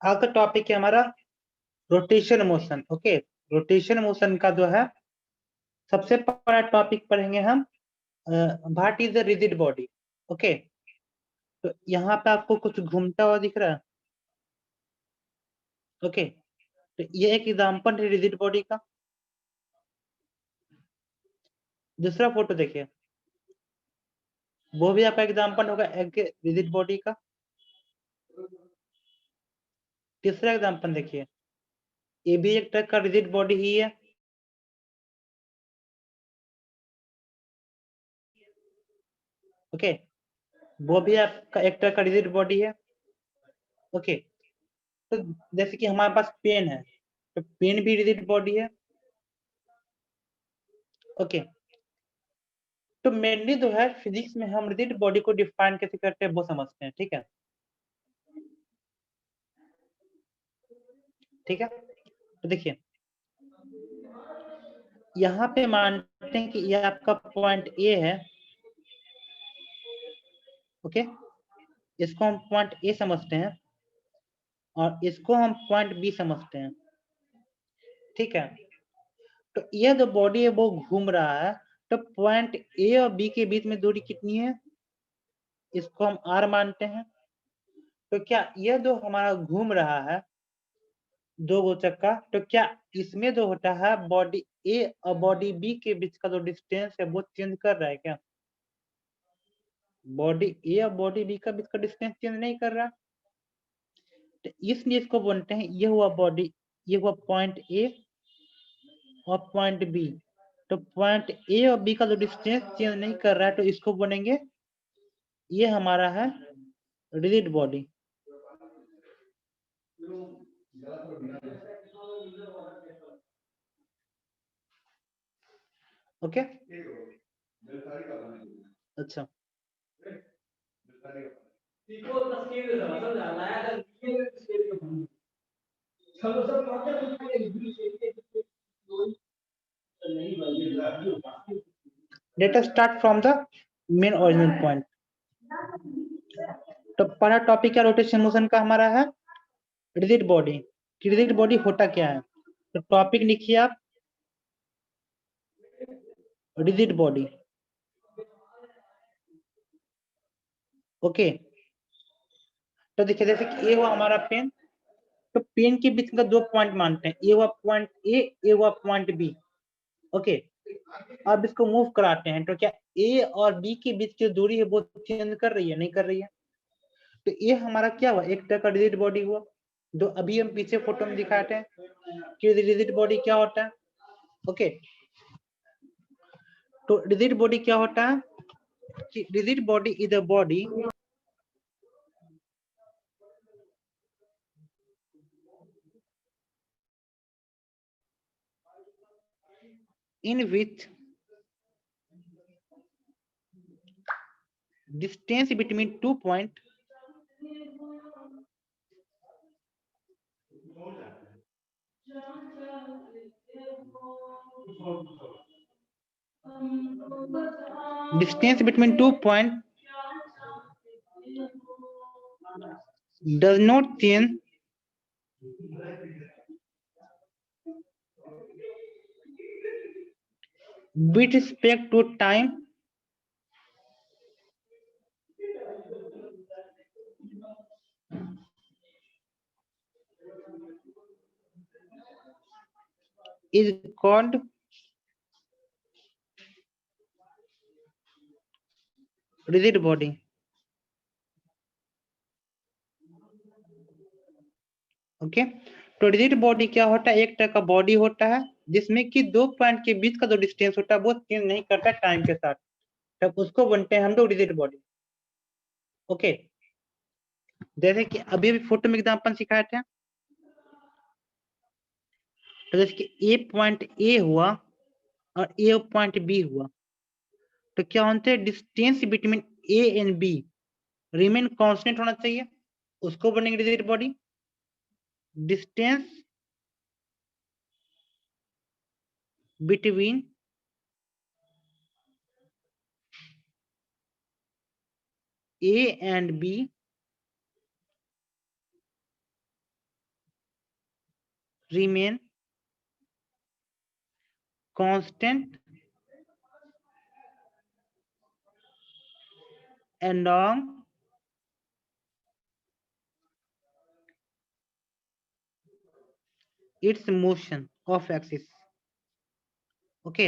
आज का टॉपिक है हमारा rotation motion. Okay, rotation motion का जो है सबसे पहला टॉपिक पढ़ेंगे हम, what is the rigid body. Okay, तो यहाँ पे आपको कुछ घूमता हुआ दिख रहा है। ओके, तो ये एक एग्जांपल है रिजिड बॉडी का। दूसरा फोटो देखिए, वो भी आपका एग्जांपल होगा एक रिजिड बॉडी का। तीसरा एग्जांपल देखिए, ये भी एक तरह का रिजिड बॉडी ही है। ओके, वो भी आपका एक तरह का रिजिड बॉडी है। ओके, तो जैसे कि हमारे पास पेन है, तो पेन भी रिजिड बॉडी है। ओके, तो मेनली जो है फिजिक्स में हम रिजिड बॉडी को डिफाइन कैसे करते हैं वो समझते हैं। ठीक है, ठीक है। तो देखिए, यहाँ पे मानते हैं कि ये आपका पॉइंट ए है। ओके, इसको हम पॉइंट ए समझते हैं और इसको हम पॉइंट बी समझते हैं। ठीक है, तो ये जो बॉडी है वो घूम रहा है, तो पॉइंट ए और बी के बीच में दूरी कितनी है, इसको हम आर मानते हैं। तो क्या यह जो हमारा घूम रहा है दो गो चक्का, तो क्या इसमें जो होता है बॉडी ए और बॉडी बी के बीच का जो डिस्टेंस है वो चेंज कर रहा है क्या? बॉडी ए और बॉडी बी का बीच का डिस्टेंस चेंज नहीं कर रहा। तो इसलिए इसको बोलते हैं ये हुआ बॉडी, ये हुआ पॉइंट ए और पॉइंट बी। तो पॉइंट ए और बी का जो डिस्टेंस चेंज नहीं कर रहा है, तो इसको बोलेंगे ये हमारा है रिजिड बॉडी। ओके, अच्छा, let us start from the main original point. तो पहला टॉपिक है रोटेशन मोशन का हमारा है रिजिड बॉडी। रिजिड बॉडी होता क्या है? तो टॉपिक लिखिए आप, रिजिड बॉडी। ओके, तो देखिए जैसे कि ए हुआ हमारा पेन, तो पेन के बीच का दो पॉइंट मानते हैं, ए हुआ पॉइंट ए हुआ पॉइंट बी। ओके, अब इसको मूव कराते हैं, तो क्या ए और बी के बीच की दूरी है वो चेंज कर रही है? नहीं कर रही है। तो ये हमारा क्या हुआ, एक तरह का रिजिड बॉडी हुआ। जो अभी हम पीछे फोटो में दिखाते हैं कि रिजिड बॉडी क्या होता है। ओके, तो रिजिड बॉडी क्या होता है कि rigid body is a body in which distance between 2 points does not change with respect to time is called rigid body। Okay, तो रिजिड बॉडी क्या होता है, एक तरह का बॉडी होता है जिसमें कि दो पॉइंट के बीच का जो डिस्टेंस होता है वो चेंज नहीं करता टाइम के साथ, तब उसको बोलते हैं हम लोग रिजिड बॉडी। ओके, जैसे कि अभी अभी फोटो में एग्जांपल सिखाए थे, तो जैसे कि ए पॉइंट ए हुआ और ए पॉइंट बी हुआ, तो क्या होते हैं distance between A and B remain constant होना चाहिए, उसको बोलेंगे rigid body. Distance between A and B remain constant along its motion of axis। Okay,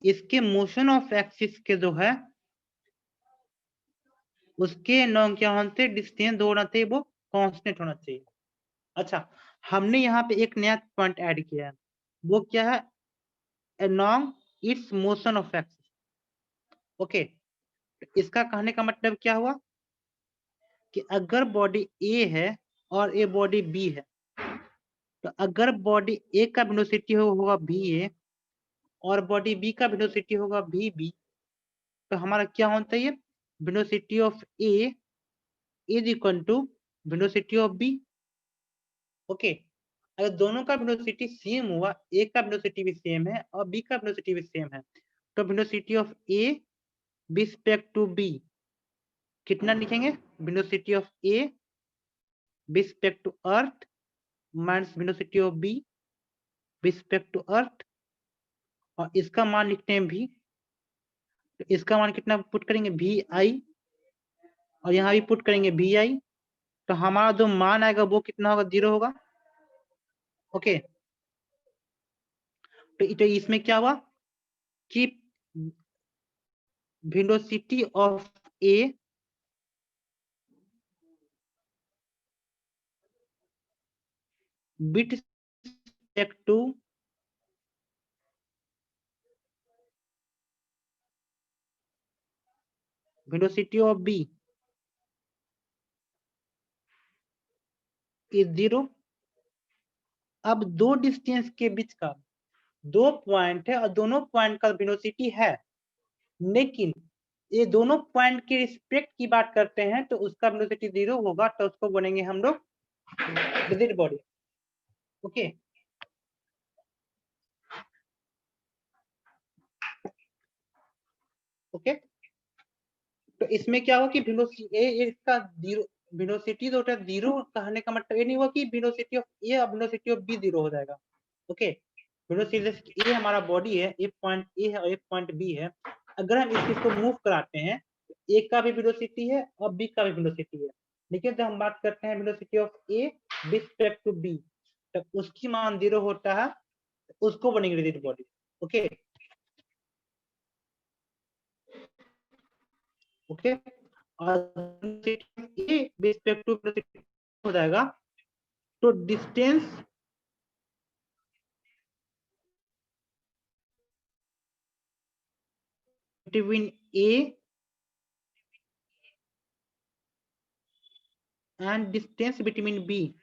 इसके मोशन ऑफ एक्सिस के जो है उसके नॉन क्या होना चाहिए, डिस्टेंस होना चाहिए, वो कांस्टेंट होना चाहिए। अच्छा, हमने यहाँ पे एक नया पॉइंट ऐड किया है, वो क्या है, along its motion of axis। Okay, इसका कहने का मतलब क्या हुआ कि अगर बॉडी ए है और ये बॉडी बी है, तो अगर बॉडी ए का वेलोसिटी होगा बी ए और बॉडी बी का वेलोसिटी होगा वी बी, तो हमारा क्या होना चाहिए, velocity of A is equal to velocity of B. Okay, अगर दोनों का वेलोसिटी सेम हुआ, ए का वेलोसिटी भी सेम है और बी का वेलोसिटी भी सेम है, तो velocity of A respect to B कितना लिखेंगे, velocity of A respect to earth minus velocity of B respect to earth, और इसका मान लिखते हैं भी, तो इसका मान कितना पुट करेंगे, वी आई, और यहाँ भी पुट करेंगे वी आई, तो हमारा जो मान आएगा वो कितना होगा, 0 होगा। ओके, तो इसमें क्या हुआ कि velocity of A with respect to velocity of B is 0। अब दो डिस्टेंस के बीच का दो पॉइंट है और दोनों पॉइंट का वेलोसिटी है, लेकिन ये दोनों पॉइंट के रिस्पेक्ट की बात करते हैं तो उसका वेलोसिटी 0 होगा, तो उसको बोलेंगे हम लोग रिजिड बॉडी। ओके, ओके, तो इसमें क्या हुआ कि इसका 0 वेलोसिटी जो होता है 0 कहने का मतलब ये नहीं हुआ कि वेलोसिटी ऑफ ए और वेलोसिटी ऑफ बी 0 हो जाएगा। ओके, वेलोसिटी ए हमारा बॉडी है, एक पॉइंट ए है और एक पॉइंट बी है, अगर हम इस चीज को मूव कराते हैं, ए का भी वेलोसिटी है और बी का भी वेलोसिटी है, लेकिन जब हम बात करते हैं velocity of A respect to B, तो उसकी मान 0 होता है, उसको बनेंगे रिजिड बॉडी। ओके, ओके, और ए रिस्पेक्ट टू हो जाएगा, तो distance between A and distance between B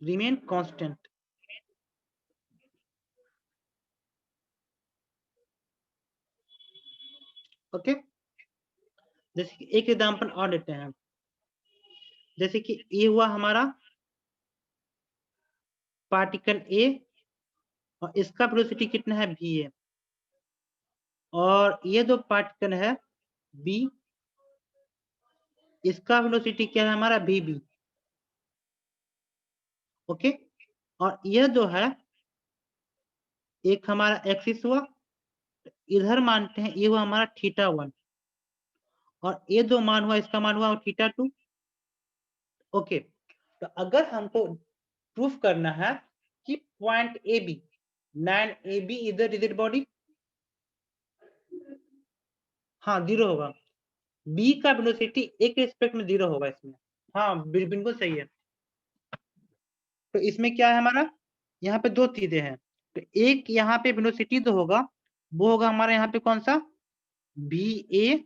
remain constant। Okay, जैसे कि एक एग्जांपल और लेते हैं, जैसे कि ये हुआ हमारा पार्टिकल ए और इसका वेलोसिटी कितना है वी ए, और ये जो पार्टिकल है बी, इसका वेलोसिटी क्या है हमारा वी बी। ओके, और यह जो है एक हमारा एक्सिस हुआ, इधर मानते हैं ये हुआ हमारा θ1, और ये जो मान हुआ इसका मान हुआ θ2। ओके, तो अगर हमको प्रूफ करना है कि point A B 9AB is the rigid body, हाँ 0 होगा, बी का वेलोसिटी एक रिस्पेक्ट में 0 होगा इसमें, हाँ बिल्कुल सही है। तो इसमें क्या है हमारा, यहाँ पे दो चीजें हैं, तो एक यहाँ पे वेलोसिटी जो होगा वो होगा हमारा यहाँ पे कौन सा, बी ए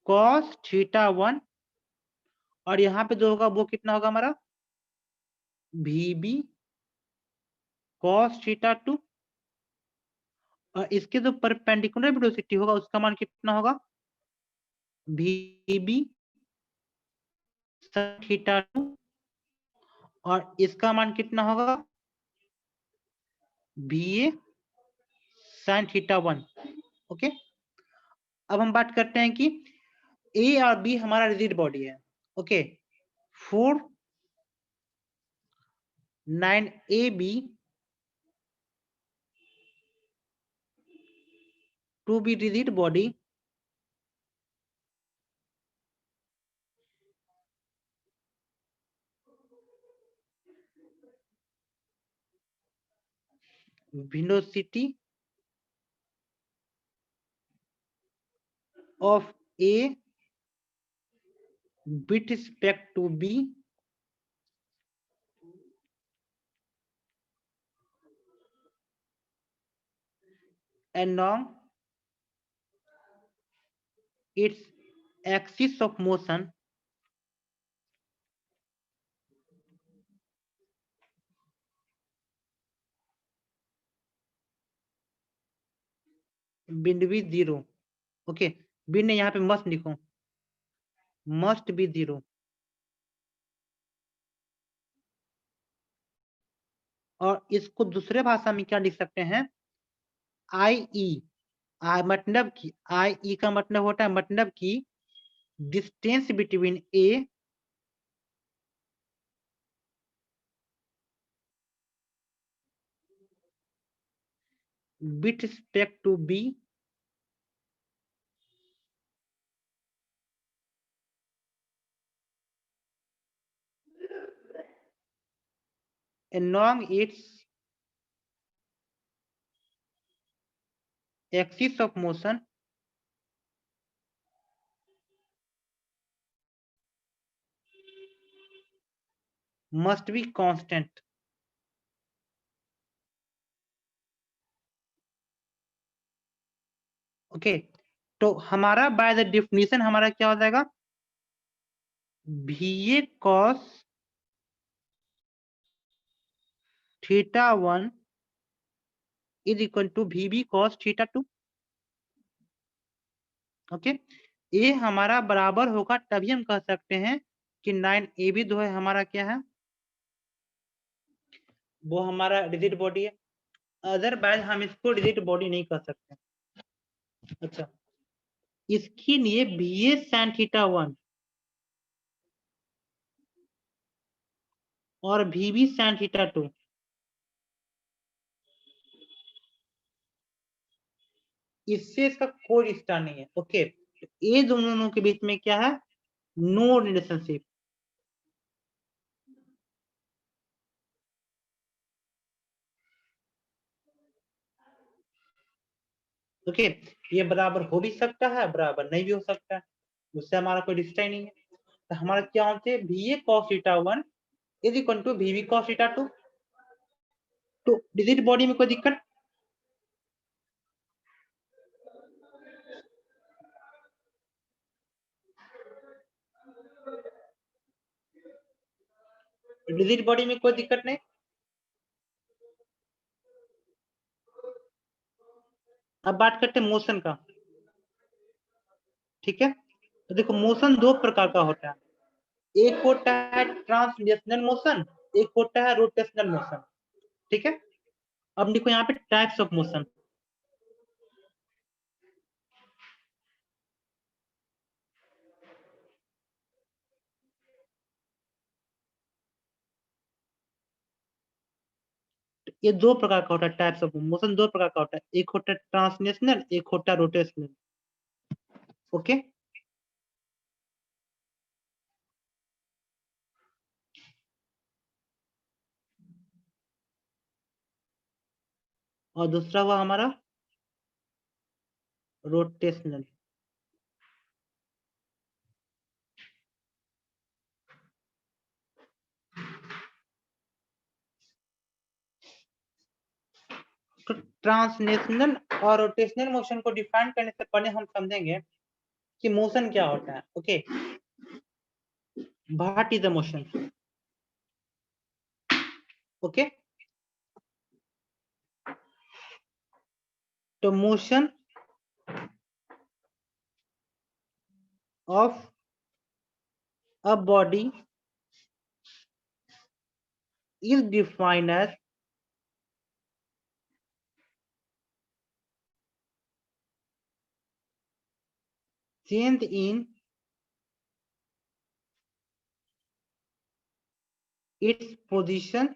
कॉस θ1, और यहाँ पे जो होगा वो कितना होगा हमारा वी बी कॉस θ2, और इसके जो परपेंडिकुलर वेलोसिटी होगा उसका मान कितना होगा वी बी θ2, और इसका मान कितना होगा वी ए sin θ1। ओके, अब हम बात करते हैं कि ए और बी हमारा रिजिड बॉडी है। Okay, 4 9AB to be rigid body velocity of A with respect to B along its axis of motion will be 0। Okay, बिन यहाँ पे मस्ट लिखो, मस्ट बी 0। और इसको दूसरे भाषा में क्या लिख सकते हैं, आई ई। मतलब कि आई ई का मतलब होता है, मतलब कि distance between A with respect to B along its axis of motion must be constant। Okay, तो हमारा बाय द डेफिनेशन हमारा क्या हो जाएगा, VA cos θ1 is equal to VB cos θ2। Okay, ये हमारा बराबर होगा, तभी हम कह सकते हैं कि 9AB जो है हमारा क्या है, वो हमारा रिजिड बॉडी है। अदरवाइज हम इसको रिजिड बॉडी नहीं कह सकते। अच्छा, इसके लिए VA sin θ1 और VB sin θ2 इससे इसका कोई रिश्ता नहीं है। ओके, ये दोनों के बीच में क्या है, नो रिलेशनशिप। ओके, ये बराबर हो भी सकता है, बराबर नहीं भी हो सकता है, उससे हमारा कोई रिश्ता ही नहीं है। तो हमारा क्या होते हैं, VA cos θ1 is equal to VB cos θ2। तो रिजिड बॉडी में कोई दिक्कत, रिजिड बॉडी में कोई दिक्कत नहीं। अब बात करते हैं मोशन का। ठीक है, तो देखो मोशन दो प्रकार का होता है, एक होता है ट्रांसलेशनल मोशन, एक होता है रोटेशनल मोशन। ठीक है, अब देखो यहाँ पे टाइप्स ऑफ मोशन। ये दो प्रकार का होता है, टाइप्स ऑफ मोशन दो प्रकार का होता है, एक होता है ट्रांसलेशनल, एक होता है रोटेशनल। ओके, और दूसरा हुआ हमारा रोटेशनल। तो ट्रांसलेशनल और रोटेशनल मोशन को डिफाइन करने से पहले हम समझेंगे कि मोशन क्या होता है। Okay, what is the motion. Okay, तो motion of a body is defined as change in its position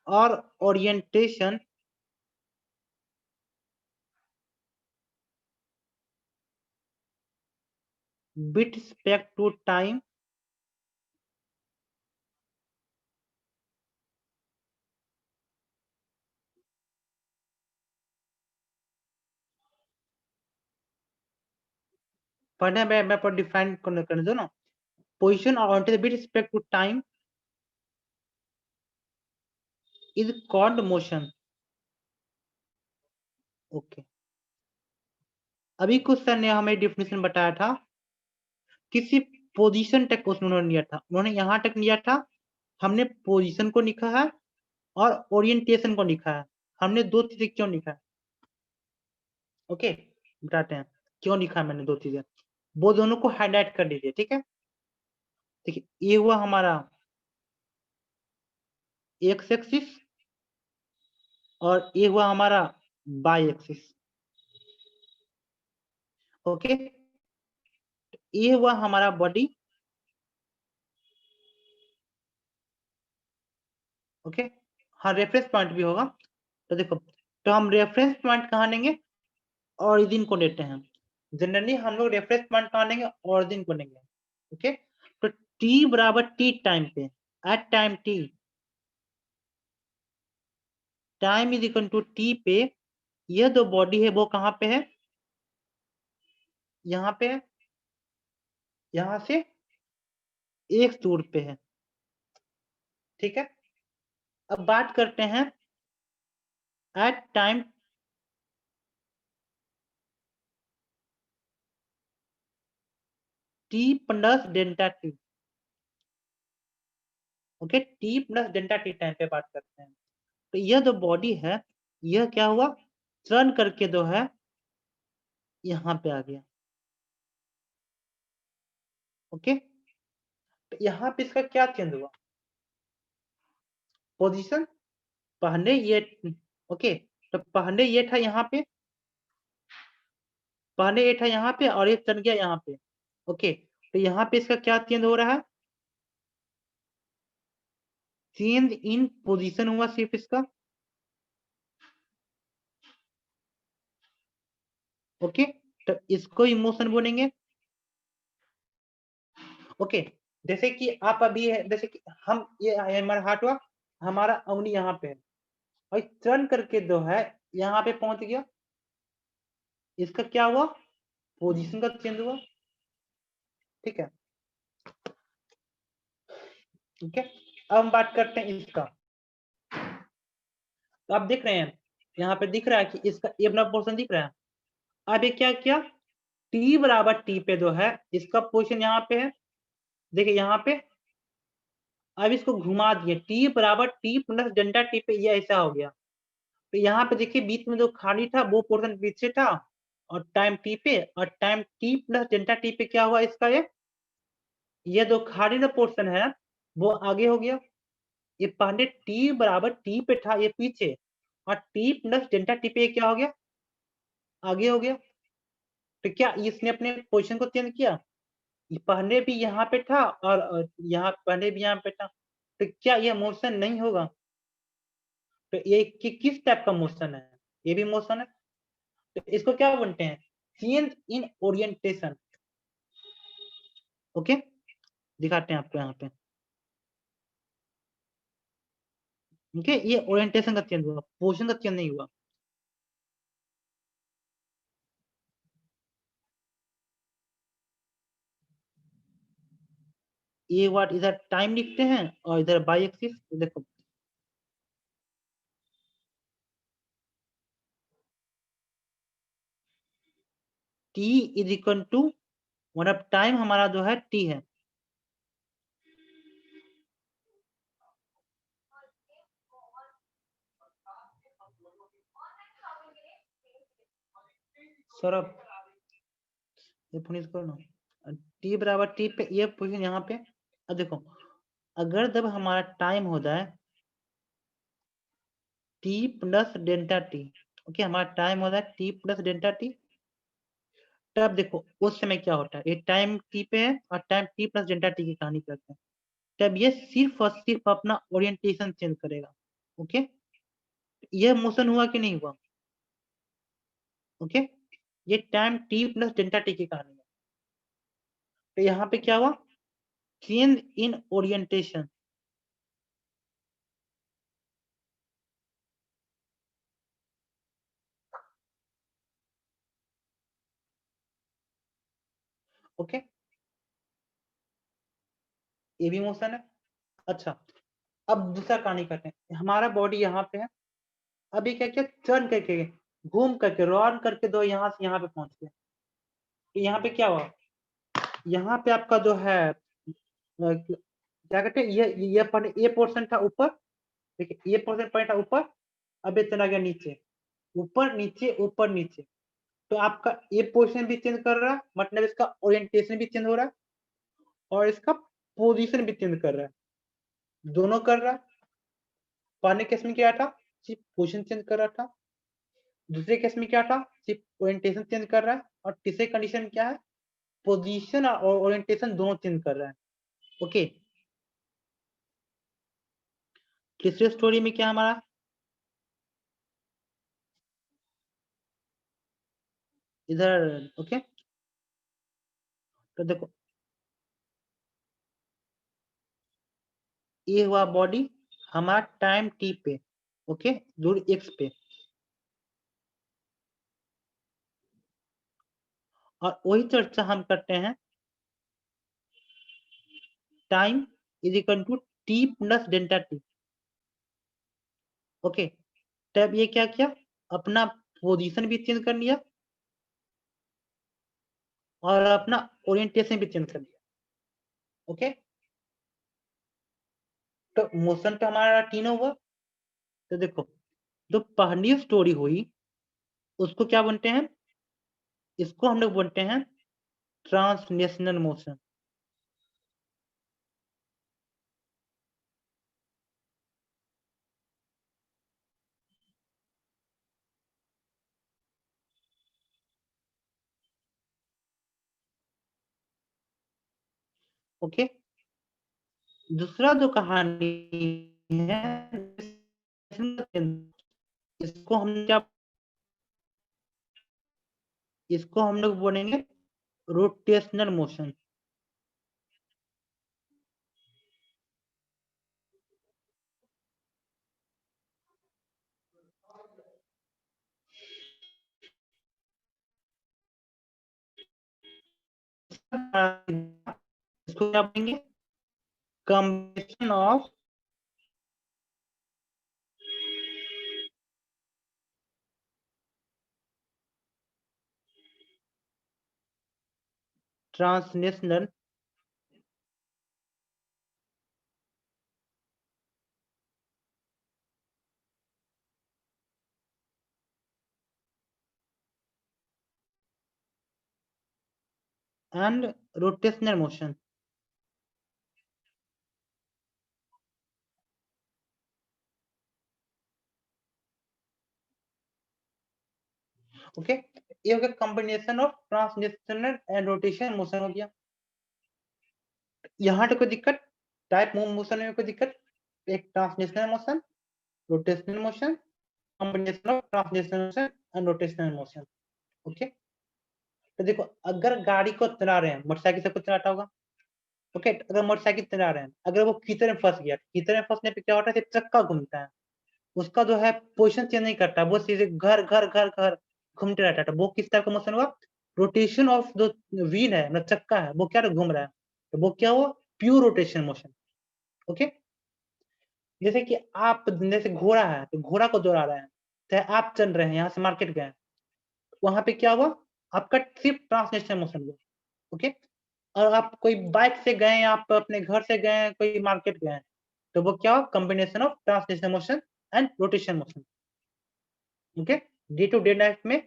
और orientation with respect to time पढ़ने मैं पर डिफाइन करने दो ना पोजीशन और orientation with respect to time is called motion okay अभी कुछ सर ने हमें डिफिनेशन बताया था किसी पोजीशन तक क्वेश्चन उन्होंने लिया था उन्होंने यहाँ तक लिया था हमने पोजीशन को लिखा है और ओरिएंटेशन को लिखा है हमने दो चीजें क्यों लिखा है ओके बताते हैं क्यों लिखा है मैंने दो चीजें वो दोनों को हाईलाइट कर लीजिए ठीक है देखिए ये हुआ हमारा एक्स एक्सिस और ये हुआ हमारा बाई एक्सिस ओके ये हुआ हमारा बॉडी ओके हाँ रेफरेंस पॉइंट भी होगा तो देखो तो हम रेफरेंस पॉइंट कहाँ लेंगे ओरिजिन को लेते हैं जनरली हम लोग रेफरेंस पॉइंट कहाँ लेंगे ओरिजिन को लेंगे ओके तो t बराबर t टाइम पे at time t time is equal to t पे यह जो बॉडी है वो कहाँ पे है यहाँ पे है यहाँ से एक दूर पे है ठीक है अब बात करते हैं at time t plus delta t okay t plus delta t time पे बात करते हैं तो यह जो बॉडी है यह क्या हुआ टर्न करके जो है यहाँ पे आ गया ओके तो यहाँ पे इसका क्या चेंज हुआ पोजीशन पहले ये ओके तो पहले ये था यहाँ पे पहले ये था यहाँ पे और ये चल गया यहाँ पे ओके तो यहाँ पे इसका क्या चेंज हो रहा है चेंज इन पोजीशन हुआ सिर्फ इसका ओके तो इसको इमोशन बोलेंगे ओके जैसे कि आप अभी है जैसे कि हम ये हमारा हाथ हुआ हमारा उंगली यहाँ पे है और टर्न करके जो है यहाँ पे पहुंच गया इसका क्या हुआ पोजीशन का चेंज हुआ ठीक है ठीक है अब हम बात करते हैं इसका तो आप देख रहे हैं यहाँ पे दिख रहा है कि इसका ये अपना पोर्शन दिख रहा है अब ये क्या किया t बराबर t पे जो है इसका पोजीशन यहाँ पे है देखिए यहाँ पे अब इसको घुमा दिए t बराबर t प्लस डेल्टा t पे ये ऐसा हो गया तो यहाँ पे देखिए बीच में जो खाली था वो पोर्शन पीछे था और टाइम t पे और time t plus delta t पे क्या हुआ इसका ये जो खाली ना पोर्शन है वो आगे हो गया ये पहले t बराबर t पे था ये पीछे और t प्लस डेल्टा t पे क्या हो गया आगे हो गया तो क्या इसने अपने पोजीशन को चेंज किया ये पहले भी यहाँ पे था और यहाँ पहले भी यहाँ पे था तो क्या ये मोशन नहीं होगा तो ये किस टाइप का मोशन है ये भी मोशन है तो इसको क्या बोलते हैं चेंज इन ओरिएंटेशन ओके दिखाते हैं आपको यहाँ पे ओके ये ओरिएंटेशन का चेंज हुआ पोजीशन का चेंज नहीं हुआ ये व्हाट इधर टाइम लिखते हैं और इधर बाई एक्सिस देखो t इज इक्वल टू मतलब टाइम हमारा जो है t है सौरभ ये फिनिश करो ना t बराबर t पे ये पोजीशन यहाँ पे अब देखो अगर जब हमारा टाइम हो जाए T plus delta T. Okay, हमारा टाइम हो रहा है टी प्लस डेल्टा टी। तब देखो उस समय क्या होता है, ये टाइम टी पे है और time T plus delta T की कहानी करते हैं। तब ये सिर्फ और सिर्फ अपना ओरिएंटेशन चेंज करेगा। ओके, ये मोशन हुआ कि नहीं हुआ? ओके, ये time T plus delta T की कहानी है। तो यहाँ पे क्या हुआ? Change in orientation. ओके, ये भी मोशन है। अच्छा, अब दूसरा कहानी करते हैं। हमारा बॉडी यहाँ पे है, अभी क्या किया, टर्न करके घूम करके रॉन करके दो यहाँ से यहाँ पे पहुंच गया। तो यहाँ पे क्या हुआ? यहाँ पे आपका जो है क्या कहते हैं, ये पोर्शन था ऊपर, देखिए ये पोर्शन पॉइंट था ऊपर, अब ये चला गया नीचे, ऊपर नीचे ऊपर नीचे। तो आपका ये पोर्शन भी चेंज कर रहा है, मतलब इसका ओरिएंटेशन भी चेंज हो रहा है और इसका पोजीशन भी चेंज कर रहा है, दोनों कर रहा है। पहले केस में क्या था, सिर्फ पोजीशन चेंज कर रहा था। दूसरे केस में क्या था, सिर्फ ओरिएंटेशन चेंज कर रहा है। और तीसरे कंडीशन में क्या है, पोजीशन और ओरिएंटेशन दोनों चेंज कर रहा है। ओके, तीसरे स्टोरी में क्या हमारा, इधर ओके, तो देखो ये हुआ बॉडी हमारा टाइम टी पे, ओके, दूर एक्स पे। और वही चर्चा हम करते हैं, time is equal to T plus delta T. Okay, तब ये क्या किया, अपना पोजीशन भी चेंज कर लिया और अपना ओरिएंटेशन भी चेंज कर लिया। ओके, तो मोशन पे हमारा तीनों हुआ। तो देखो जो पहली स्टोरी हुई उसको क्या बोलते हैं, इसको हम लोग बोलते हैं ट्रांसलेशनल मोशन। ओके, दूसरा जो कहानी है, इसको हम क्या, इसको हम लोग बोलेंगे रोटेशनल मोशन। इसको क्या बोलेंगे, combination of translational and rotational motion. Okay, ये हो गया combination of translational and rotational motion हो गया। यहाँ तो कोई दिक्कत, टाइप मोशन में कोई दिक्कत, एक translational motion, rotational motion, combination of translational motion and rotational motion. Okay, तो देखो अगर गाड़ी को चला रहे हैं, मोटरसाइकिल से कुछ चलाता होगा। ओके, अगर मोटरसाइकिल चला रहे हैं, अगर वो कीचड़ में फंस गया, कीचड़ में फंसने पे क्या होता है, चक्का घूमता है, उसका जो है पोजीशन चेंज नहीं करता, वो सीधे घर घर घर घर घूमते रहता है। वो किस टाइप का मोशन हुआ, रोटेशन ऑफ जो व्हील है ना, चक्का है, वो क्या घूम रहा है, तो वो क्या हुआ, प्योर रोटेशन मोशन। ओके, जैसे कि आप, जैसे घोड़ा है तो घोड़ा को दौड़ा रहे हैं, चाहे आप चल रहे हैं यहाँ से मार्केट गए, वहां पे क्या हुआ, आपका सिर्फ ट्रांसलेशनल मोशन हुआ। ओके, और आप कोई बाइक से गए, आप अपने घर से गए, कोई मार्केट गए, तो वो क्या, combination of translational motion and rotation motion. Okay, day to day life में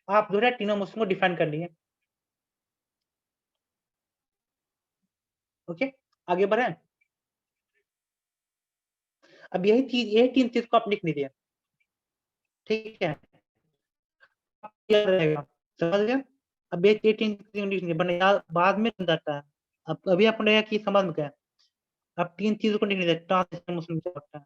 आप जो है तीनों मोशन को डिफाइन कर लिए। ओके, आगे बढ़े। अब यही चीज, यही तीन चीज को आप लिख लीजिए। ठीक है, क्या रहेगा, समझ गए। अब ये 18 कंडीशन बने बाद में जाता है। अब अभी आपने देखा कि समझ में गया। अब 3 चीजों को निकल जाए ट्रांसलेशनल मोशन क्या होता है।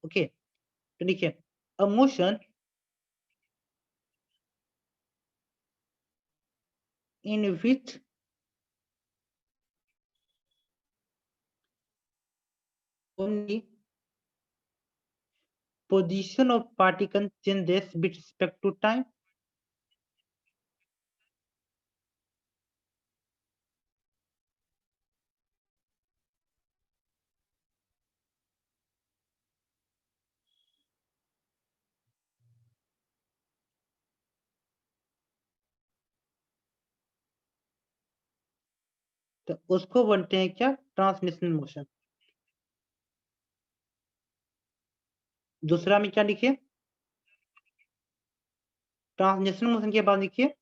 ओके, तो देखिए, a motion in which only position of particle changes with respect to time। तो उसको बोलते हैं क्या, ट्रांसलेशनल मोशन। दूसरा में क्या लिखिए, ट्रांसलेशनल मोशन के बाद लिखिए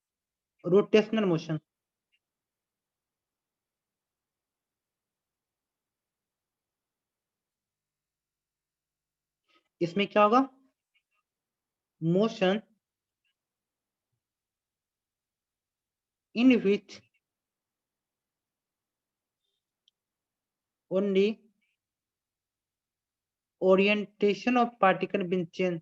रोटेशनल मोशन। इसमें क्या होगा, motion in which only orientation of particle will change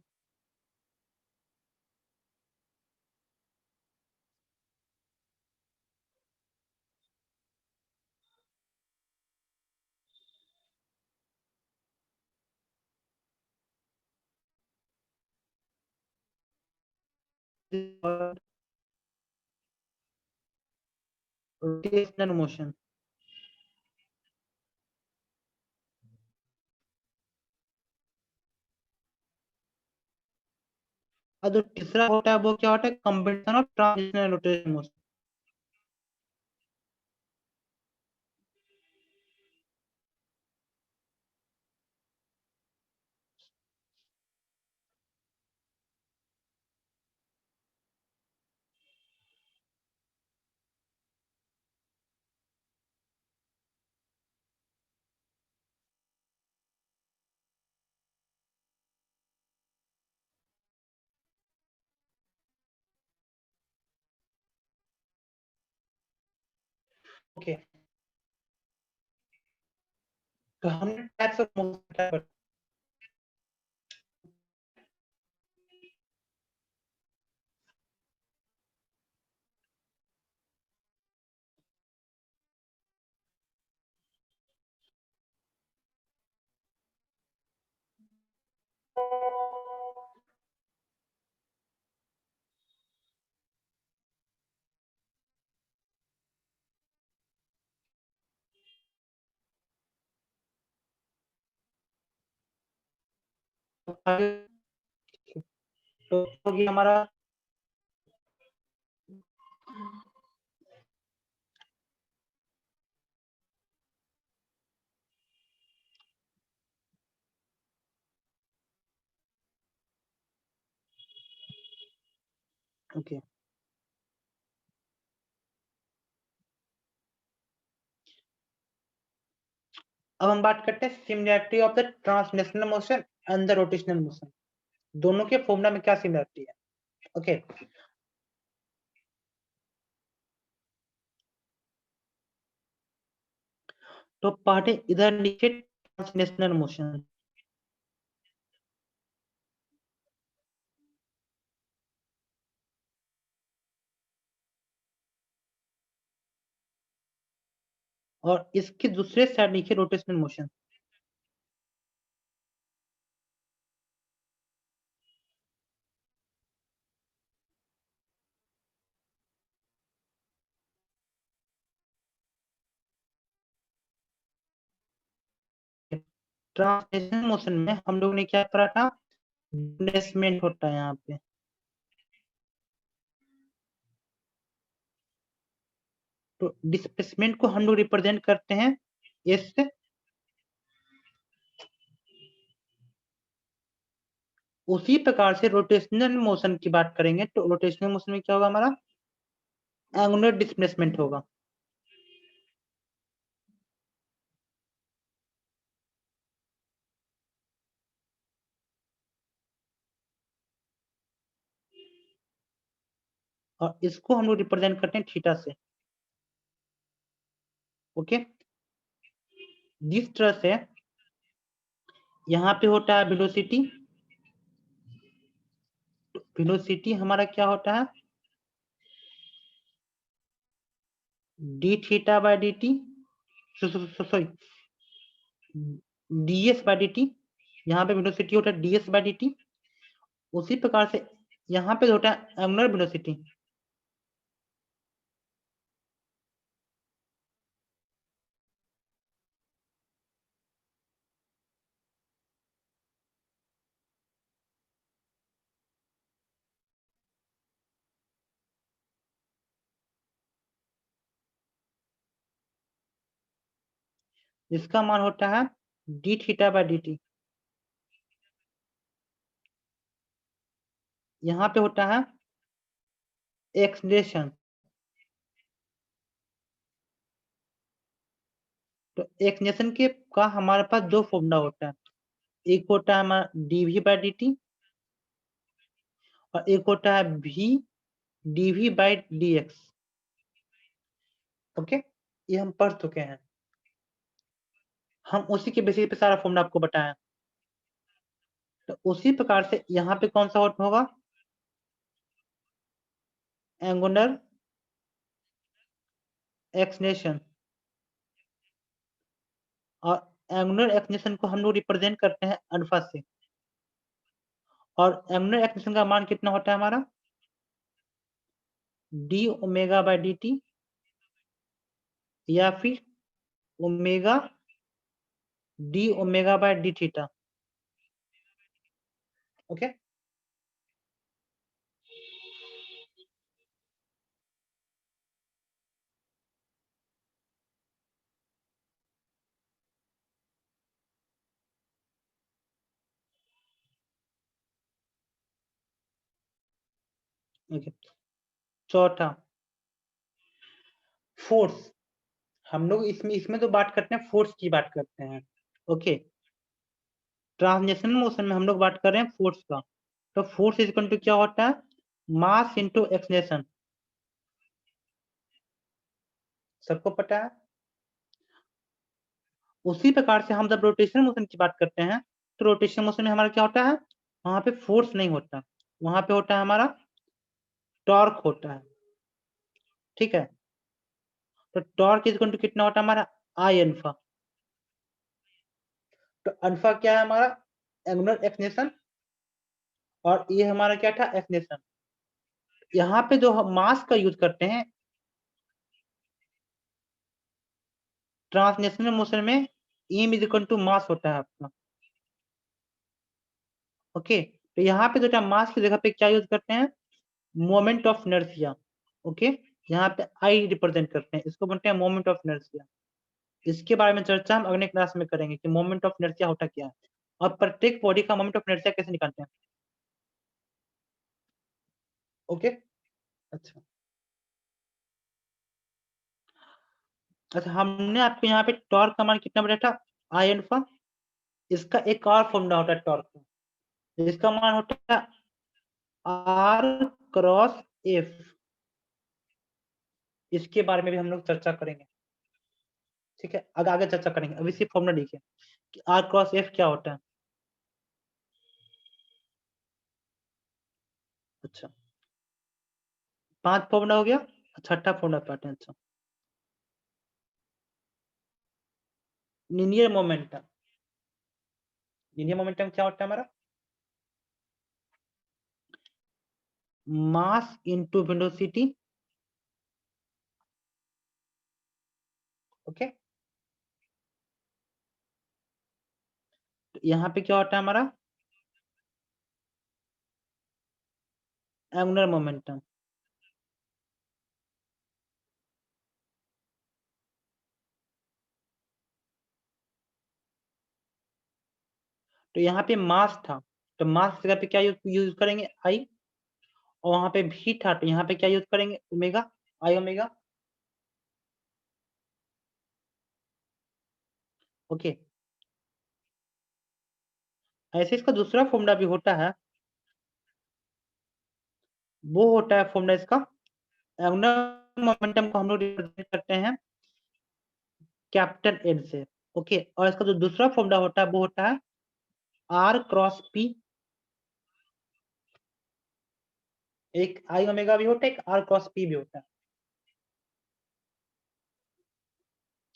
rotational motion। और जो तीसरा होता है वो क्या होता है, combination of translational rotational motion. Okay, तो हमने टाइप्स ऑफ मोशन। तो हो गया हमारा, ओके, अब हम बात करते हैं similarity of the translational motion and the rotational motion. दोनों के फॉर्मूला में क्या सिमिलरिटी है। ओके, तो पहले इधर लिखे ट्रांसलेशनल मोशन, और इसके दूसरे साइड लिखे रोटेशनल मोशन। ट्रांसलेशनल मोशन में हम लोग ने क्या करा था, डिस्प्लेसमेंट होता है यहाँ पे। तो डिस्प्लेसमेंट को हम लोग रिप्रेजेंट करते हैं एस से। उसी प्रकार से रोटेशनल मोशन की बात करेंगे तो रोटेशनल मोशन में क्या होगा, हमारा एंगुलर डिस्प्लेसमेंट होगा। और इसको हम लोग रिप्रेजेंट करते हैं थीटा से। ओके, जिस तरह से यहाँ पे होता है वेलोसिटी, वेलोसिटी हमारा क्या होता है, D theta by D T, sorry ds by D T. यहाँ पे वेलोसिटी होता है ds बाय डी टी। उसी प्रकार से यहाँ पे होता है एंगुलर वेलोसिटी। इसका मान होता है D theta by D T. यहाँ पे होता है एक्सलेशन। तो एक्सलेशन के का हमारे पास दो फॉर्मूला होता है, एक होता है हमारा dv बाय dt और एक होता है v dv by dx। Okay, ये हम पढ़ चुके हैं, हम उसी के बेसिस पे सारा फॉर्मूला आपको बताया। तो उसी प्रकार से यहाँ पे कौन सा होगा, एंगुलर एक्सलेशन। और एंगुलर एक्सलेशन को हम लोग रिप्रेजेंट करते हैं अल्फा से। और एंगुलर एक्सलेशन का मान कितना होता है हमारा, D omega bye D T या फिर omega D omega bye D theta. Okay, okay. चौथा, फोर्स। हम लोग इसमें इसमें तो बात करते हैं, फोर्स की बात करते हैं। ओके, ट्रांसलेशनल मोशन में हम लोग बात कर रहे हैं फोर्स का। तो फोर्स इज इक्वल टू क्या होता है, मास इनटू एक्सलेशन। सबको पता है। उसी प्रकार से हम जब रोटेशनल मोशन की बात करते हैं, तो रोटेशनल मोशन में हमारा क्या होता है, वहां पे फोर्स नहीं होता, वहां पे होता है हमारा टॉर्क होता है। ठीक है, तो टॉर्क इज इक्वल टू कितना होता है हमारा, आई अल्फा। तो अल्फा क्या है हमारा, एंगुलर एक्सलेशन, और ये हमारा क्या था, एक्सलेशन। यहाँ पे जो हम मास का यूज करते हैं ट्रांसलेशनल मोशन में, M is equal to mass होता है आपका। ओके, तो यहाँ पे जो मास की जगह पे क्या यूज करते हैं, मोमेंट ऑफ इनर्शिया। ओके, यहाँ पे आई रिप्रेजेंट करते हैं, इसको बोलते हैं मोमेंट ऑफ इनर्शिया। इसके बारे में चर्चा हम अगले क्लास में करेंगे कि मोमेंट ऑफ इनर्शिया होता क्या है और प्रत्येक बॉडी का मोमेंट ऑफ इनर्शिया कैसे निकालते हैं। ओके, अच्छा अच्छा, हमने आपको यहाँ पे टॉर्क का मान कितना बताया था, आई अल्फा। इसका एक और फॉर्मूला होता है टॉर्क का, इसका मान होता है आर क्रॉस एफ। इसके बारे में भी हम लोग चर्चा करेंगे। ठीक है, आगे आगे चर्चा करेंगे, अभी सिर्फ फॉर्मूला लिखिए कि आर क्रॉस एफ क्या होता है। अच्छा, 5 फॉर्मूला हो गया, छठा फॉर्मूला पार्ट है। अच्छा, लीनियर मोमेंटम। लीनियर मोमेंटम क्या होता है हमारा, मास इनटू वेलोसिटी। ओके, तो यहाँ पे क्या होता है हमारा, एंगुलर मोमेंटम। तो यहाँ पे मास था, तो मास की जगह पे क्या यूज करेंगे, आई। और वहां पे भी था, तो यहाँ पे क्या यूज करेंगे, ओमेगा, आई ओमेगा। ओके, ऐसे इसका दूसरा फॉर्मूला भी होता है, वो होता है फॉर्मूला इसका एंगुलर मोमेंटम को हम लोग रिप्रेजेंट करते हैं कैपिटल एन से। ओके, और इसका जो दूसरा फॉर्मूला होता है वो होता है आर क्रॉस पी। एक आई ओमेगा भी होता है, एक आर क्रॉस पी भी होता है।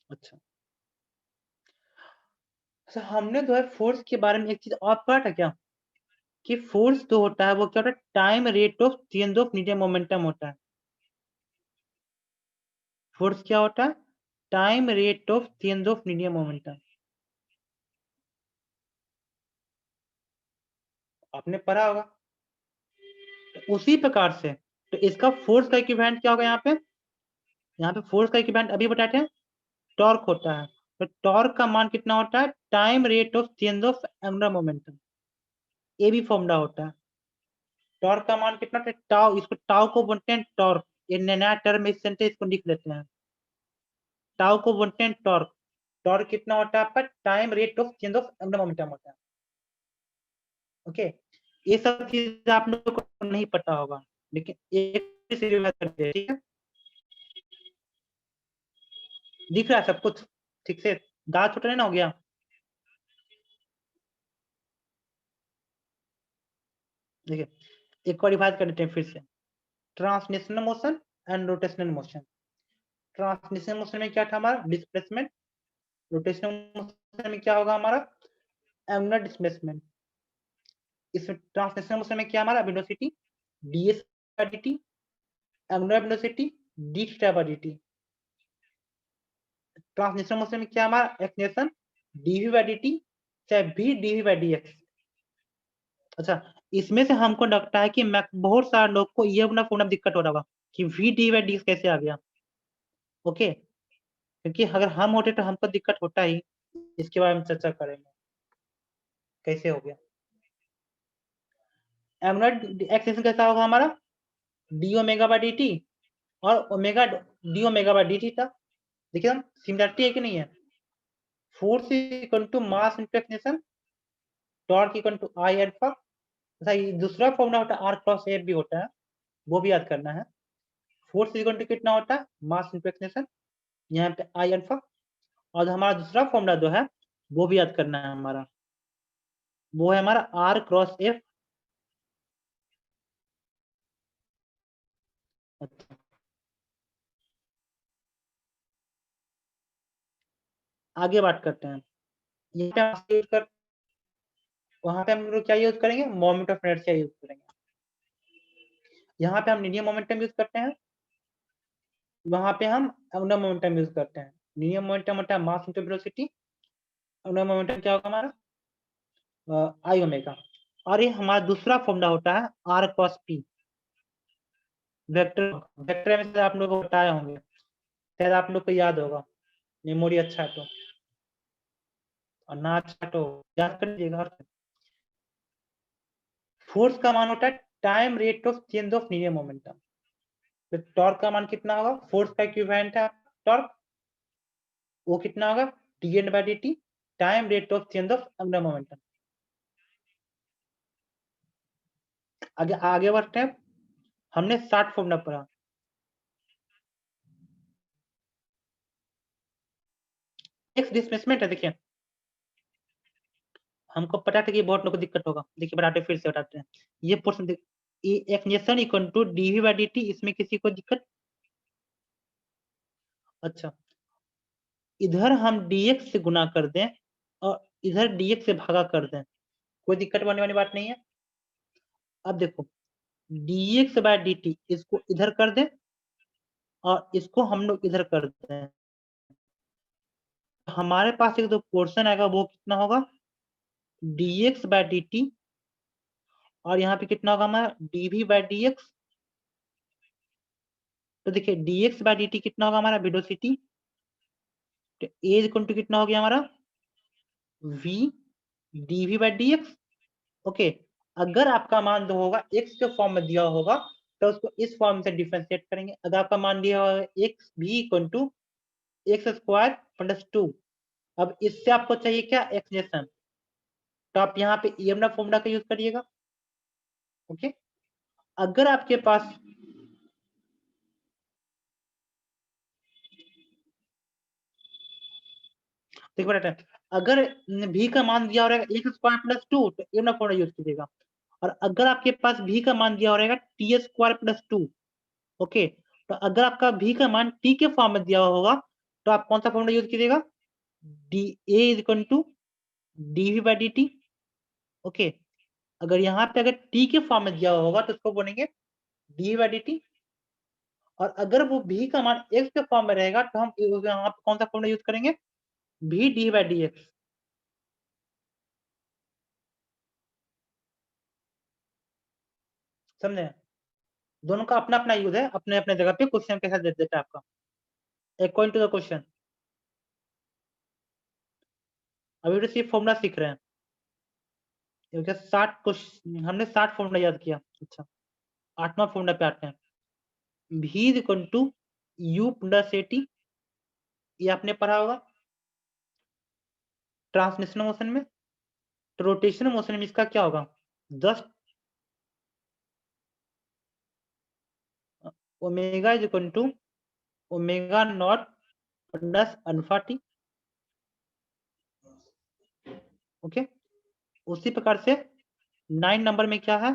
अच्छा, तो हमने जो है फोर्स के बारे में एक चीज और पढ़ा था क्या, कि फोर्स जो होता है वो क्या होता है, time rate of change of medium momentum होता है। फोर्स क्या होता है, time rate of change of medium momentum. आपने पढ़ा होगा। तो उसी प्रकार से तो इसका फोर्स का इक्विवेलेंट क्या होगा, यहाँ पे फोर्स का इक्विवेलेंट अभी बताते हैं टॉर्क होता है। तो टॉर्क का मान कितना होता है, time rate of change of angular momentum. ये भी फॉर्मूला होता है। टॉर्क का मान कितना होता है, टाउ, इसको टाउ को बोलते हैं टॉर्क। ये नया टर्म इस सेंटेंस इसको लिख लेते हैं। टाउ को बोलते हैं टॉर्क। टॉर्क कितना होता है आपका, time rate of change of angular momentum होता है। ओके, ये सब चीज आप लोगों को नहीं पता होगा, लेकिन एक से रिवाइज करते हैं, ठीक है। दिख रहा है सब कुछ ठीक से, दांत छोटा नहीं ना हो गया। देखिए, एक और रिवाइज कर लेते हैं फिर से। Translational motion and rotational motion. Translational motion में क्या था हमारा, डिस्प्लेसमेंट। रोटेशनल मोशन में क्या होगा हमारा, एंगुलर डिस्प्लेसमेंट। इसमें ट्रांसलेशनल मोशन में क्या हमारा, velocity ds by dt, angular velocity d theta by dt। Translational motion में क्या हमारा, एक्सेलरेशन dv by dt चाहे v dv by dx। अच्छा, इसमें से हमको लगता है कि मैं बहुत सारे लोग को ये अपना फॉर्मूला दिक्कत हो रहा होगा कि v dv by dx कैसे आ गया। ओके, क्योंकि अगर हम होते तो हमको दिक्कत होता ही। इसके बारे में चर्चा करेंगे कैसे हो गया। एंगुलर एक्सेलरेशन कैसा होगा हमारा, डी ओमेगा बाय dt और omega D omega by dt था। देखिए हम सिमिलरिटी है कि नहीं है। Force equal to mass into acceleration, torque equal to I alpha. अच्छा, ये दूसरा फॉर्मूला होता है आर क्रॉस एफ भी होता है, वो भी याद करना है। फोर्स इक्वल टू कितना होता है, मास इनटू एक्सेलरेशन, यहाँ पे आई अल्फा। और हमारा दूसरा फॉर्मूला जो है वो भी याद करना है हमारा, वो है हमारा आर क्रॉस एफ। आगे बात करते हैं। यहाँ पे हम यूज कर, वहां पे हम लोग क्या यूज करेंगे, मोमेंट ऑफ इनर्शिया यूज करेंगे। यहाँ पे हम लीनियर मोमेंटम यूज करते हैं, वहां पे हम एंगुलर मोमेंटम यूज करते हैं। लीनियर मोमेंटम होता है mass into velocity, angular momentum क्या होगा हमारा, आई ओमेगा। और ये हमारा दूसरा फॉर्मूला होता है R cross P, vector. Vector में से आप लोग को बताए होंगे, शायद आप लोग को याद होगा, मेमोरी अच्छा है तो, और ना अच्छा तो याद कर लीजिएगा। फोर्स का मान होता है time rate of change of linear momentum. तो टॉर्क का मान कितना होगा, फोर्स का इक्विवेलेंट है टॉर्क, वो कितना होगा, dn by dt, time rate of change of angular momentum. आगे आगे बढ़ते हैं। हमने 60 फॉर्मूला पढ़ा। एक्स डिस्प्लेसमेंट है। देखिए, हमको पता था कि बहुत लोगों को दिक्कत होगा। देखिए बताते फिर से बताते हैं। ये portion expression equal to dv by dt, इसमें किसी को दिक्कत। अच्छा, इधर हम dx से गुना कर दें और इधर dx से भागा कर दें, कोई दिक्कत होने वाली बात नहीं है। अब देखो, dx by dt इसको इधर कर दें और इसको हम लोग इधर कर दें, हमारे पास एक जो पोर्शन आएगा वो कितना होगा, dx by dt, और यहाँ पे कितना होगा हमारा, dv by dx। तो देखिए dx by dt कितना होगा हमारा, वेलोसिटी। तो a इक्वल टू कितना हो गया हमारा, v dv by dx। Okay, अगर आपका मान जो होगा x के फॉर्म में दिया होगा तो उसको इस फॉर्म से डिफरेंशिएट करेंगे। अगर आपका मान दिया होगा x v equal to X square plus 2, अब इससे आपको चाहिए क्या, एक्सलेशन। तो आप यहाँ पे ईएमएफ फॉर्मूला का यूज करिएगा। ओके, अगर आपके पास देखो बेटा, अगर v का मान दिया हो रहेगा x स्क्वायर प्लस 2 तो ये वाला फॉर्मूला यूज कीजिएगा, और अगर आपके पास v का मान दिया हो रहेगा t स्क्वायर प्लस 2, ओके, तो अगर आपका v का मान t के फॉर्म में दिया होगा तो आप कौन सा फॉर्मूला यूज कीजिएगा, D a is equal to dv by dt, okay. अगर यहाँ पे अगर t के फॉर्म में दिया होगा तो उसको बोलेंगे dv बाई dt, और अगर वो v का मान x के फॉर्म में रहेगा तो हम यहाँ पे कौन सा फॉर्मूला यूज करेंगे, v d बाई dx। समझे, दोनों का अपना अपना यूज है, अपने अपने जगह पे क्वेश्चन कैसा दे देता है आपका अकॉर्डिंग टू द क्वेश्चन। अभी तो सिर्फ फॉर्मूला सीख रहे हैं, क्योंकि 60 क्वेश्चन हमने 60 फॉर्मूला याद किया। अच्छा, 8वां फॉर्मूला पे आते हैं, v is equal to u plus at, ये आपने पढ़ा होगा ट्रांसलेशनल मोशन में। तो रोटेशनल मोशन में इसका क्या होगा, 10 omega is equal to omega naught plus alpha T, okay. उसी प्रकार से 9 नंबर में क्या है,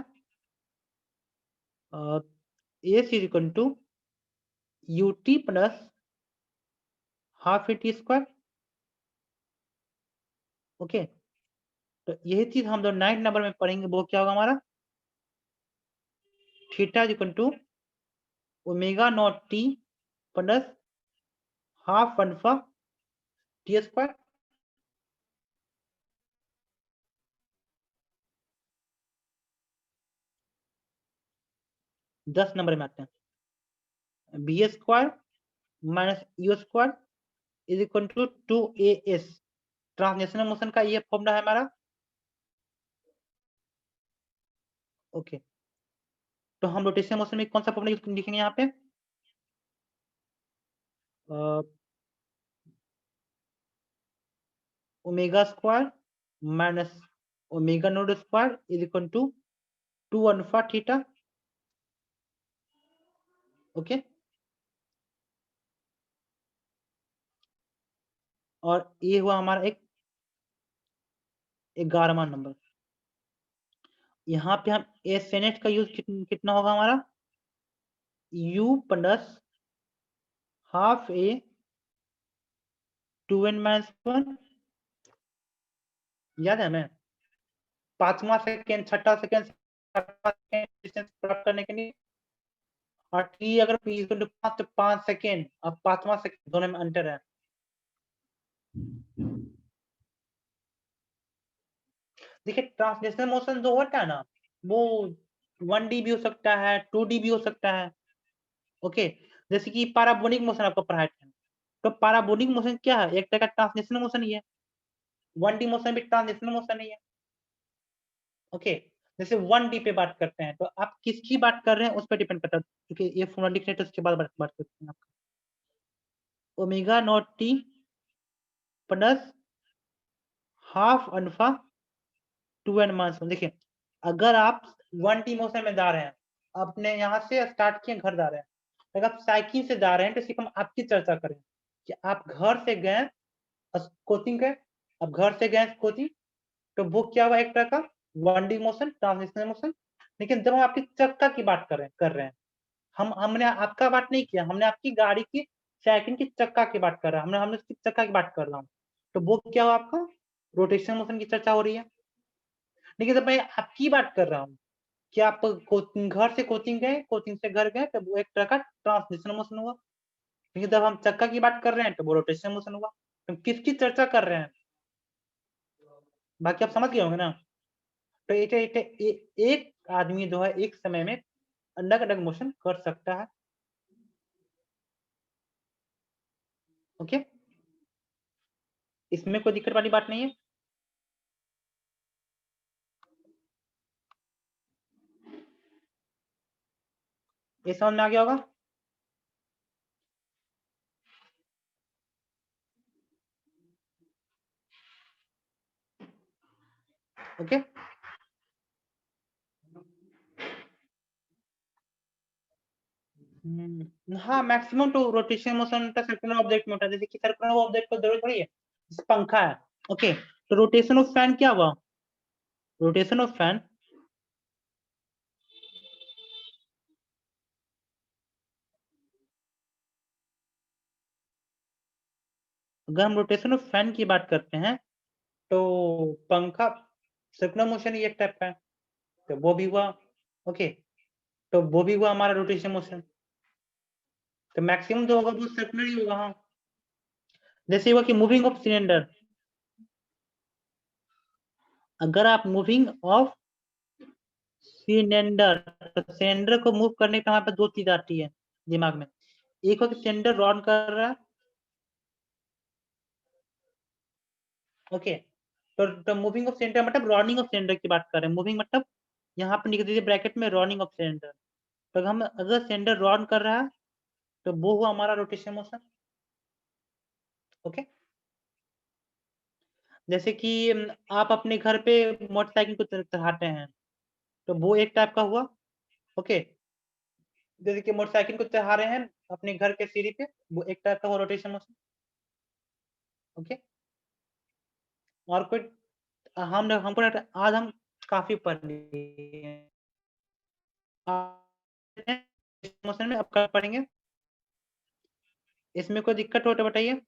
S is equal to U T plus half A T square, okay. तो यही चीज हम जो 9 नंबर में पढ़ेंगे वो क्या होगा हमारा, theta is equal to omega naught T plus half alpha T square. 10 number में आते हैं, B square minus U square is equal to 2as, translational motion का ये फॉर्मूला है हमारा, ओके। तो हम रोटेशनल मोशन में कौन सा फॉर्मूला लिखेंगे यहाँ पे, omega square minus omega naught square is equal to 2 alpha theta, okay. और ये हुआ हमारा एक 11वां नंबर। यहाँ पे हम एसेनेट का यूज कितना होगा हमारा, u प्लस हाफ ए 2n माइनस 1, याद है हमें 5वां सेकेंड 6वां सेकेंड 7वां सेकेंड डिस्टेंस प्राप्त करने के लिए, और t अगर p इक्वल टू 5 तो 5 सेकेंड, अब 5वां सेकेंड दोनों में अंतर है। देखिए ट्रांसलेशनल मोशन जो होता है ना वो 1D भी हो सकता है, 2D भी हो सकता है, ओके। जैसे कि पैराबोलिक मोशन आपको पढ़ाए थे, तो पैराबोलिक मोशन क्या है, एक तरह का ट्रांसलेशनल मोशन ही है, 1D मोशन भी ट्रांसलेशनल मोशन ही है, ओके। जैसे 1D पे बात करते हैं तो आप किसकी बात कर रहे हैं उस पर डिपेंड करता है, क्योंकि ये फॉर्मूला लिखने तो उसके बाद बात करते हैं आपका, omega naught T plus half alpha 2n minus 1। देखिए अगर आप 1D मोशन में जा रहे हैं, अपने यहाँ से स्टार्ट किए घर जा रहे हैं, अगर आप साइकिल से जा रहे हैं तो सिर्फ हम आपकी चर्चा करें कि आप घर से गए कोचिंग गए, अब घर से गए कोचिंग, तो वो क्या हुआ एक तरह का 1D मोशन ट्रांसलेशनल मोशन। लेकिन जब हम आपकी चक्का की बात कर रहे हैं, हमने आपका बात नहीं किया, हमने आपकी गाड़ी की साइकिल की चक्का की बात कर रहा है, हमने उसकी चक्का की बात कर रहा हूँ, तो वो क्या हुआ आपका रोटेशनल मोशन की चर्चा हो रही है। लेकिन जब मैं आपकी बात कर रहा हूँ कि आप घर से कोचिंग गए, कोचिंग से घर गए, तो वो एक तरह का ट्रांसलेशनल मोशन हुआ। लेकिन जब हम चक्का की बात कर रहे हैं तो वो रोटेशनल मोशन हुआ। तो किसकी चर्चा कर रहे हैं, बाकी आप समझ गए होंगे ना। तो एक आदमी जो है एक समय में अलग अलग मोशन कर सकता है, ओके। इसमें कोई दिक्कत वाली बात नहीं है। ये समझ में आ गया होगा, ओके। हाँ मैक्सिमम तो रोटेशन मोशन सर्कुलर ऑब्जेक्ट में होता है, जैसे कि सर्कुलर ऑब्जेक्ट को जरूरत थोड़ी है पंखा है। ओके, तो रोटेशन ऑफ फैन क्या हुआ? रोटेशन ऑफ फैन अगर हम रोटेशन ऑफ फैन की बात करते हैं तो पंखा सर्कुलर मोशन ही एक टाइप का है, तो वो भी हुआ। ओके, तो वो भी हुआ हमारा रोटेशन मोशन। तो मैक्सिमम जो होगा वो सर्कुलर ही होगा। हाँ, जैसे हुआ कि मूविंग ऑफ सिलेंडर, अगर आप मूविंग ऑफ सिलेंडर, तो सिलेंडर को मूव करने का हमारे पास दो चीज आती है दिमाग में। एक हो कि सिलेंडर रॉन कर रहा है। ओके, तो मूविंग ऑफ सिलेंडर मतलब रॉनिंग ऑफ सिलेंडर की बात कर रहे हैं। मूविंग मतलब यहाँ पे लिख दीजिए ब्रैकेट में रॉनिंग ऑफ सिलेंडर। तो हम अगर सिलेंडर रॉन कर रहा है तो वो हुआ हमारा रोटेशन मोशन। ओके, जैसे कि आप अपने घर पे मोटरसाइकिल को चढ़ाते हैं, तो वो एक टाइप का हुआ। ओके, जैसे कि मोटरसाइकिल को चढ़ा रहे हैं अपने घर के सीढ़ी पे, वो एक टाइप का हुआ रोटेशन मोशन। ओके, और कोई हम हमको लगता है आज हम काफी पढ़ लिए हैं। मोशन में अब कल पढ़ेंगे। इसमें कोई दिक्कत हो तो बताइए।